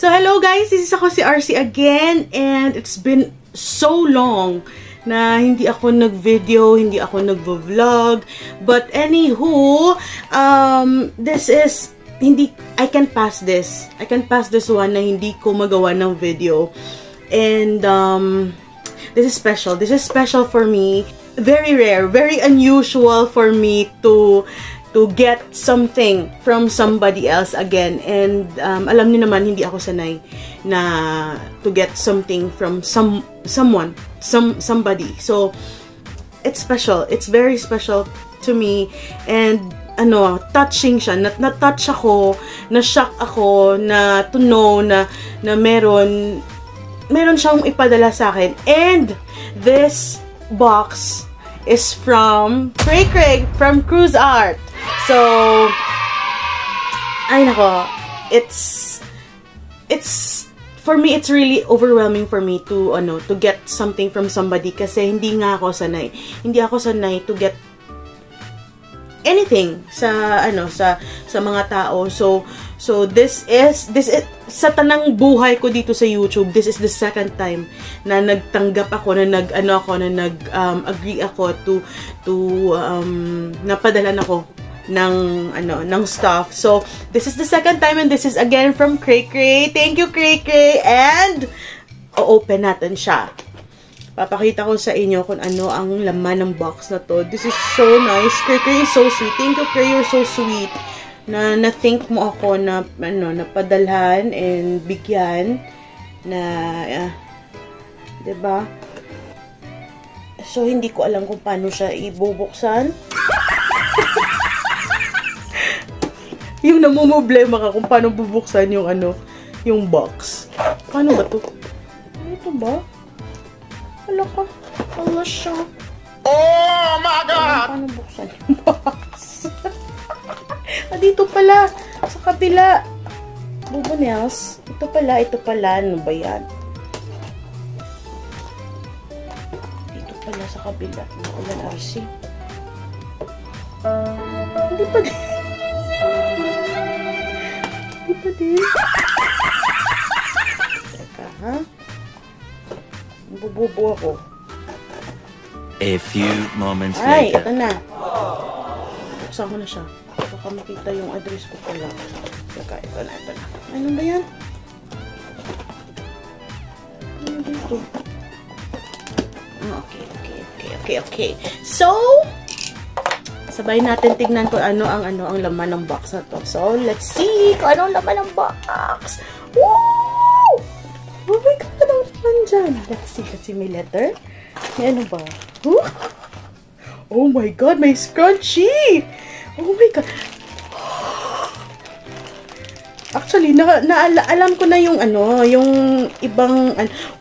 So, hello guys! This is ako si RC again, and it's been so long na hindi ako nag-video, hindi ako nag-vlog. But anywho, this is, I can pass this. I can pass this one na hindi ko magawa ng video. And, this is special. This is special for me. Very rare, very unusual for me to get something from somebody else again. And alam niyo naman, hindi ako sanay na to get something from somebody. So, it's special. It's very special to me. And, touching siya. Na-touch ako, na-shock ako, na to know na meron siyang ipadala sa akin. And, this box is from Cray from Cruise Art. So, ay nako, it's for me, it's really overwhelming for me to get something from somebody kasi hindi nga ako sanay. Hindi ako sanay to get anything sa mga tao. So this is sa tanang buhay ko dito sa YouTube, this is the second time na nagtanggap ako, na nag-agree ako to napadalan ako ng stuff. So this is the second time, and this is again from Cray. Thank you, Cray. And o-open natin siya. Papakita ko sa inyo kung ano ang laman ng box na to. This is so nice. Cray is so sweet. Thank you, Cray. You're so sweet. Na-think mo ako na napadalhan and bigyan na diba? So hindi ko alam kung paano siya ibubuksan. Yung namumblema ka kung paano bubuksan yung yung box. Paano ba to? Ito ba? Wala ka. Wala siya. Oh my God! Paano buksan yung box? Dito pala, sa kabila. Bubunels. Ito pala. Ano ba yan? Dito pala sa kabila. Ulan RC. Hindi pa din. Hindi pa din. Teka, ha? Bububo ako. A few moments later. Ay, ito na. Buksan ko na siya. Baka makita yung address ko pala. Teka, ito na. Ano ba yan? Ano dito? Okay. So, sabay natin tignan kung ano ang laman ng box na to. So, let's see kung ano ang laman ng box. Woo! Oh my God, ano naman dyan? Let's see, may letter. May ano ba? Huh? Oh my God, may scrunchie! Oh my God. Actually, alam ko na yung yung ibang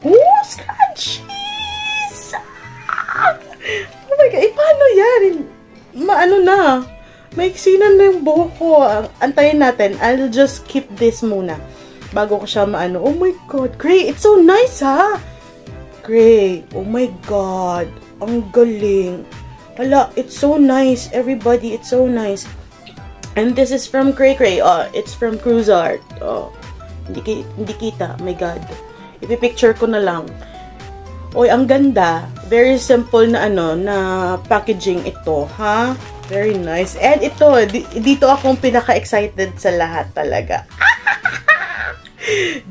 oh, scrunchies! Oh my God, paano yan? Maano na? Maiksinan na yung buhok ko. Antayin natin. I'll just keep this muna bago ko siya maano. Oh my God, Cray, it's so nice, ha? Cray, oh my God, ang galing. Hala, it's so nice, everybody. It's so nice. And this is from Cray. Oh, it's from Cruise Art. Oh, hindi kita. My God. Ipipicture ko na lang. Oy, ang ganda. Very simple na na packaging ito, ha? Very nice. And ito, dito akong pinaka-excited sa lahat talaga.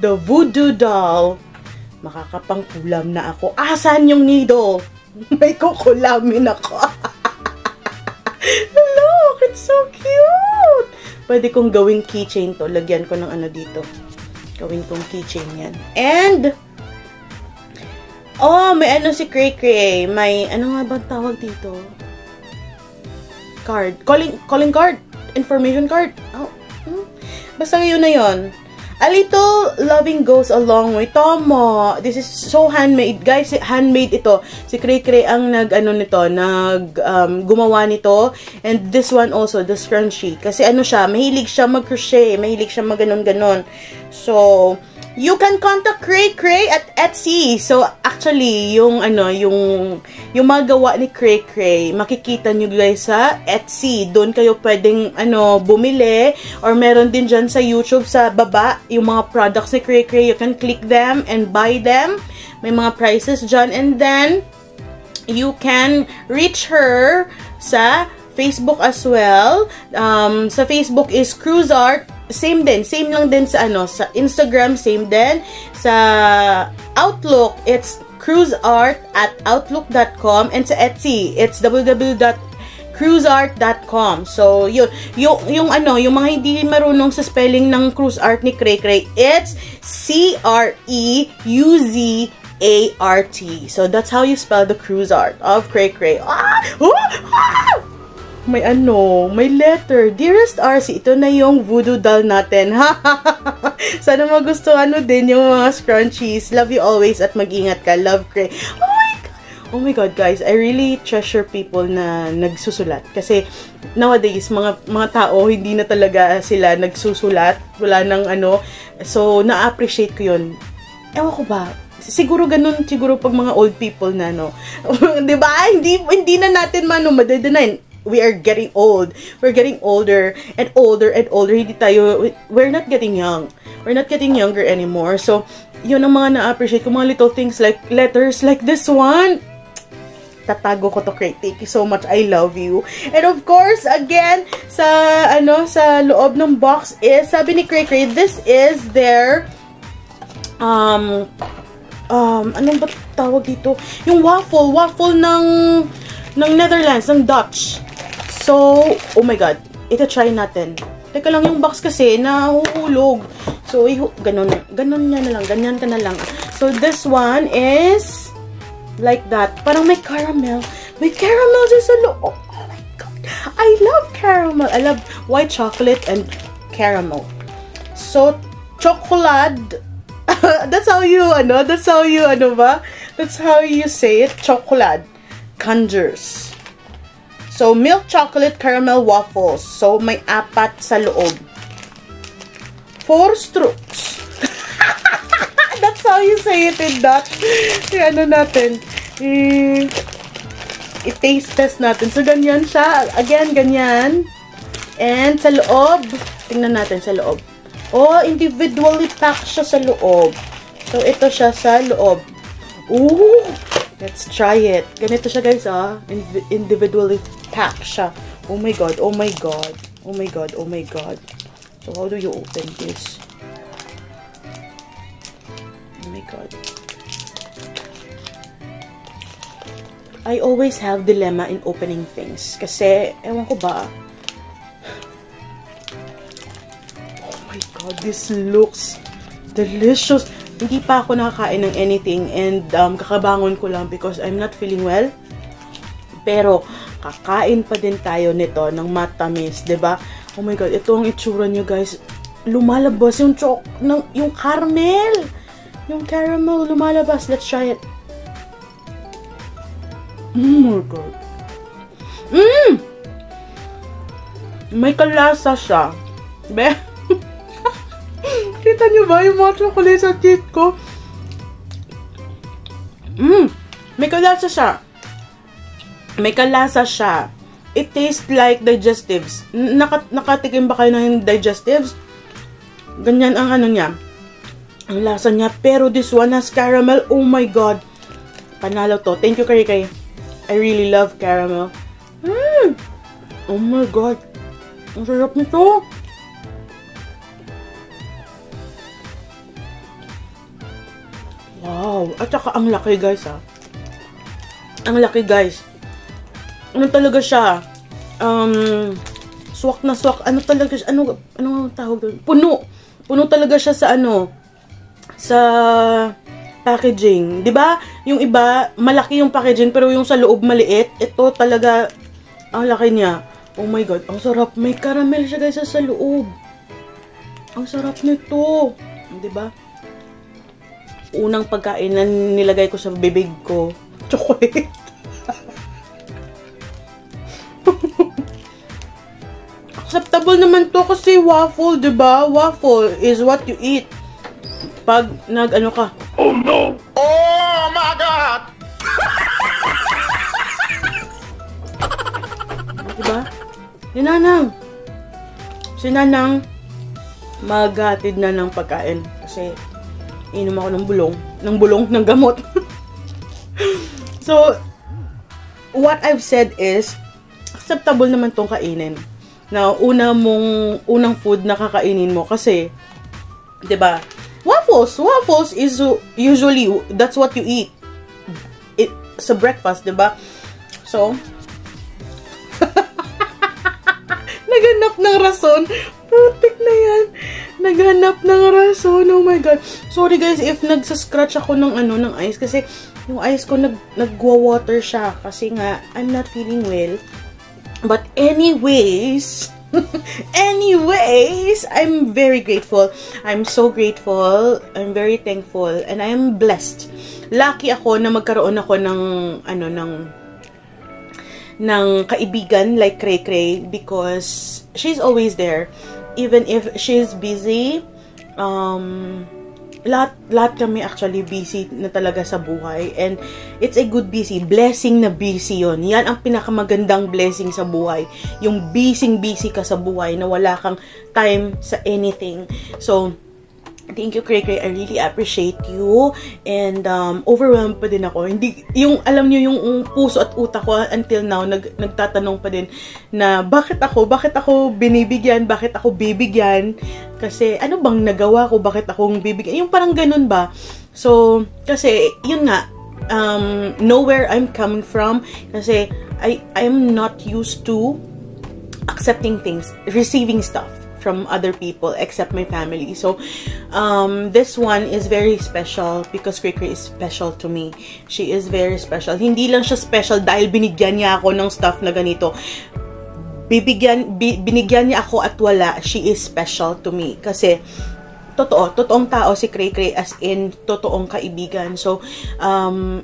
The Voodoo Doll. Makakapangkulam na ako. Asan yung needle? May kukulamin ako. Look, it's so cute. Pwede kong gawing keychain to. Lagyan ko ng dito. Gawin kong keychain yan. And, oh, may si Cray. May, nga ba tawag dito? Card. Calling card. Information card. Oh, basta ngayon na yon. A little loving goes a long way. Tama. This is so handmade. Guys, handmade ito. Si Cray ang gumawa nito. And this one also, the scrunchie. Kasi siya, mahilig siya mag-crochet. Mahilig siya mag-ganon-ganon. So, you can contact Cray Cray at Etsy. So, actually, yung mga gawa ni Cray Cray, makikita nyo guys sa Etsy. Doon kayo pwedeng, bumili. Or meron din dyan sa YouTube, sa baba, yung mga products ni Cray Cray. You can click them and buy them. May mga prices dyan. And then, you can reach her sa Facebook as well. Sa Facebook is CruzArt. Same lang din sa sa Instagram, same din. Sa Outlook, it's cruzart@outlook.com, and sa Etsy, it's www.cruzart.com. So, yung mga hindi marunong sa spelling ng CruzArt ni Cray Cray, it's CREUZART. So, that's how you spell the CruzArt of Cray Cray. May may letter. Dearest RC, ito na yung voodoo doll natin. Sana magustuhan mo din yung mga scrunchies. Love you always at mag-ingat ka. Love, Cray. Oh my God, guys. I really treasure people na nagsusulat. Kasi nowadays, mga tao, hindi na talaga sila nagsusulat. Wala nang So, na-appreciate ko yun. Ewan ko ba? Siguro ganun, pag mga old people na, diba? Hindi na natin madedeny. We are getting old. We're getting older and older and older. We're not getting young. We're not getting younger anymore. So, yun ang mga na-appreciate ko. Mga little things like letters like this one. Tatago ko to, Cray. Thank you so much. I love you. And of course, again, sa loob ng box is, sabi ni Cray Cray, this is their, anong ba tawag dito? Yung waffle ng Netherlands, ng Dutch. So, oh my God. Ito try natin. Teka lang, yung box kasi nahuhulog. So, ganun niya na lang. Ganyan ka na lang. So, this one is like that. Parang may caramel. May caramel dyan sa loob. Oh my God. I love caramel. I love white chocolate and caramel. So, chocolate. That's how you say it. Chocolate. Conjures. So, milk chocolate caramel waffles. So, may 4 sa loob. 4 strokes. That's how you say it in Dutch. Natin. I-taste test natin. So, ganyan siya. Again, ganyan. And sa loob, tingnan natin sa loob. Oh, individually packed siya sa loob. So, ito siya sa loob. Ooh! Let's try it. Ganito siya, guys, individually packed siya. Oh my God, oh my God. Oh my God, oh my God. So, how do you open this? Oh my God. I always have dilemma in opening things. Kasi, ewan ko ba, oh my God, this looks delicious. Hindi pa ako nakakain ng anything and kakabangon ko lang because I'm not feeling well. Pero, kakain pa din tayo nito ng matamis, 'di ba? Oh my God, ito ang itsura niyo, guys. Lumalabas yung yung caramel. Yung caramel lumalabas. Let's try it. Oh my God. May kalasa siya. Be? Kita niyo ba yung mga chocolate sa teeth ko? May kalasa siya. May kalasa siya. It tastes like digestives. Nakatikim ba kayo ng digestives? Ganyan ang niya. Ang lasa niya. Pero this one has caramel. Oh my God. Panalo to. Thank you, Cray Cray. I really love caramel. Oh my God. Ang sarap nito. Wow. At saka ang laki, guys, Ang laki, guys. Ano talaga siya? Swak na swak. Ano talaga siya? Ano tawag doon? Puno. Puno talaga siya sa sa packaging. 'Di ba? Yung iba, malaki yung packaging pero yung sa loob maliit. Ito talaga ang laki niya. Oh my God. Ang sarap. May caramel siya, guys, sa loob. Ang sarap nito. 'Di ba? Unang pagkain na nilagay ko sa bibig ko, chocolate. Acceptable naman to kasi waffle, diba? Waffle is what you eat pag nag-ano ka. Oh no! Oh my God! Diba? Si Nanang, maghatid na ng pagkain. Kasi, inom ako ng gamot. So, what I've said is, acceptable naman tong kainin. Na unang food na kakainin mo. Kasi, diba? Waffles is usually, that's what you eat. Sa breakfast, diba? So, naghanap ng rason. Putik na yan. Naghanap ng rason. Oh my God. Sorry guys, if nagsascratch ako ng ice. Kasi, yung ice ko nagwa-water siya. Kasi nga, I'm not feeling well. But anyways, I'm very grateful. I'm so grateful. I'm very thankful. And I'm blessed. Lucky ako na magkaroon ako ng kaibigan like Cray Cray because she's always there. Even if she's busy, lahat kami actually busy na talaga sa buhay. And it's a good busy. Blessing na busy yon. Yan ang pinakamagandang blessing sa buhay. Yung busy ka sa buhay na wala kang time sa anything. So, thank you, Cray Cray. I really appreciate you. And overwhelmed pa din ako. Hindi, alam niyo, yung puso at utak ko until now, nagtatanong pa din na bakit ako binibigyan, bakit ako bibigyan. Kasi, ano bang nagawa ko, bakit akong bibigyan? Yung parang ganun ba? So, kasi, yun nga, know where I'm coming from. Kasi, I'm not used to accepting things, receiving stuff from other people except my family. So, this one is very special because Cray Cray is special to me. She is very special. Hindi lang siya special dahil binigyan niya ako ng stuff na ganito. Binigyan niya ako at wala. She is special to me. Kasi, totoong tao si Cray Cray as in totoong kaibigan. So,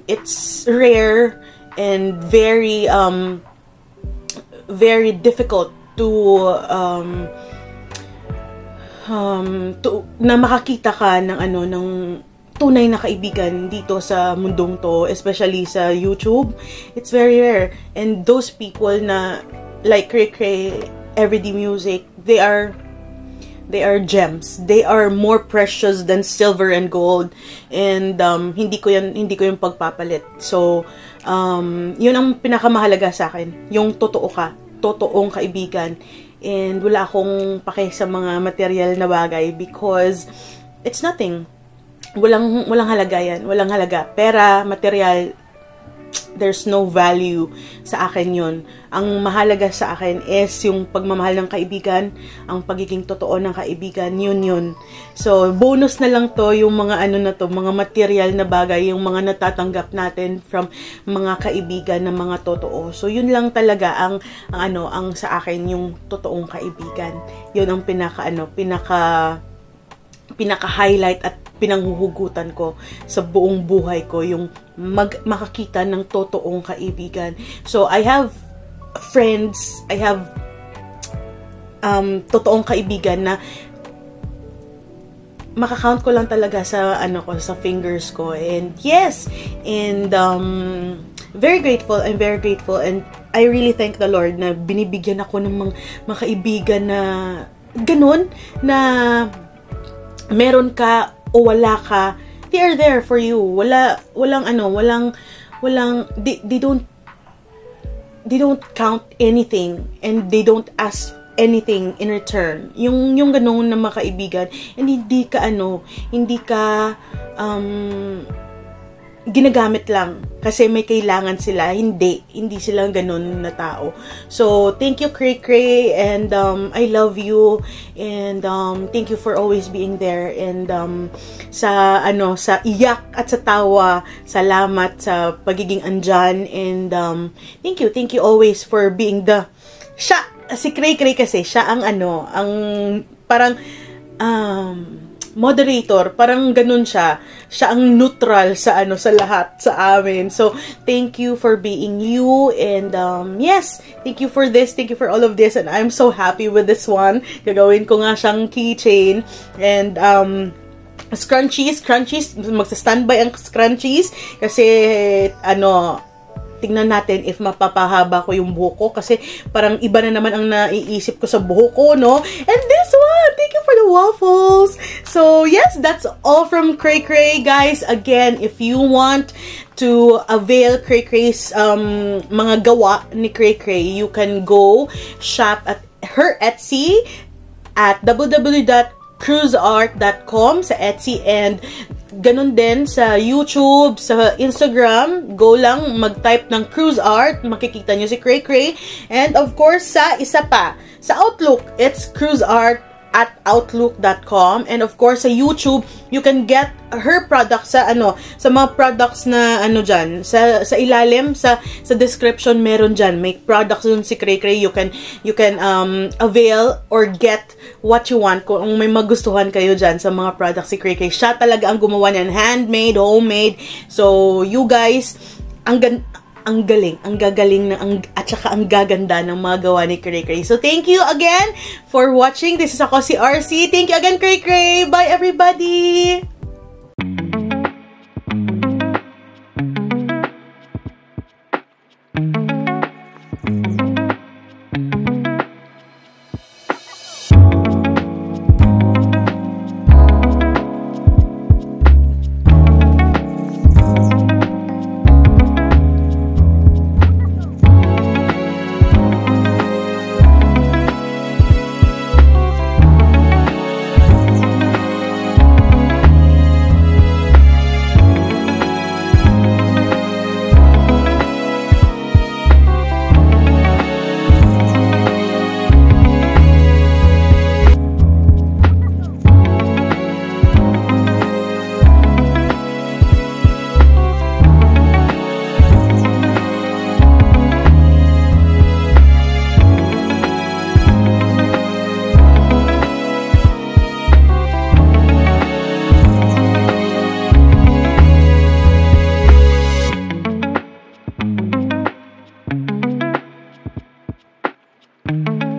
it's rare and very difficult to na makakita ka ng ng tunay na kaibigan dito sa mundong to, especially sa YouTube. It's very rare. And those people na like Cray Cray, Everyday Music, they are gems. They are more precious than silver and gold. And hindi ko yung pagpapalit. So yun ang pinakamahalaga sa akin, yung totoong kaibigan. And wala akong pake sa mga material na bagay because it's nothing. Walang halaga yan. Walang halaga. Pera, material, there's no value sa akin yun. Ang mahalaga sa akin is yung pagmamahal ng kaibigan, ang pagiging totoo ng kaibigan, yun. So, bonus na lang to, yung mga mga material na bagay, yung mga natatanggap natin from mga kaibigan na mga totoo. So, yun lang talaga ang sa akin, yung totoong kaibigan. Yun ang pinaka-highlight at pinanghuhugutan ko sa buong buhay ko, yung makakita ng totoong kaibigan. So, I have friends, I have totoong kaibigan na makakount ko lang talaga sa sa fingers ko. And yes, and very grateful. I'm very grateful, and I really thank the Lord na binibigyan ako ng mga kaibigan na ganun, na meron ka o wala ka, they are there for you. They don't count anything, and they don't ask anything in return. Yung ganun na mga kaibigan, and hindi ka ginagamit lang kasi may kailangan sila. Hindi sila ganun na tao. So, thank you, Cray Cray, and I love you, and thank you for always being there, and sa iyak at sa tawa, salamat sa pagiging andyan, and thank you always for being si Cray Cray kasi siya ang parang moderator, parang ganun siya ang neutral sa lahat sa amin. So, thank you for being you, and yes, thank you for this, thank you for all of this, and I'm so happy with this one. Gagawin ko nga siyang keychain, and scrunchies, magsa-standby ang scrunchies kasi tingnan natin if mapapahaba ko yung buhok ko kasi parang iba na naman ang naiisip ko sa buhok ko, no? And this one, thank you for the waffles. So, yes, that's all from Cray Cray, guys. Again, if you want to avail Cray Cray's mga gawa ni Cray Cray, you can go shop at her Etsy at www.cruzart.com sa Etsy, and ganun din sa YouTube, sa Instagram, go lang, mag-type ng Cruz Art, makikita nyo si Cray Cray. And of course, sa isa pa, sa Outlook, it's cruzart@outlook.com. And of course, sa YouTube, you can get her products sa sa mga products na dyan, sa ilalim, sa description, meron dyan. May products dun si Cray Cray. You can avail or get what you want kung may magustuhan kayo dyan sa mga products si Cray Cray. Siya talaga ang gumawa niyan, handmade, homemade. So, you guys, ang galing, ang gagaling at saka ang gaganda ng mga gawa ni Cray Cray. So, thank you again for watching. This is ako si RC. Thank you again, Cray Cray. Bye, everybody! Thank you.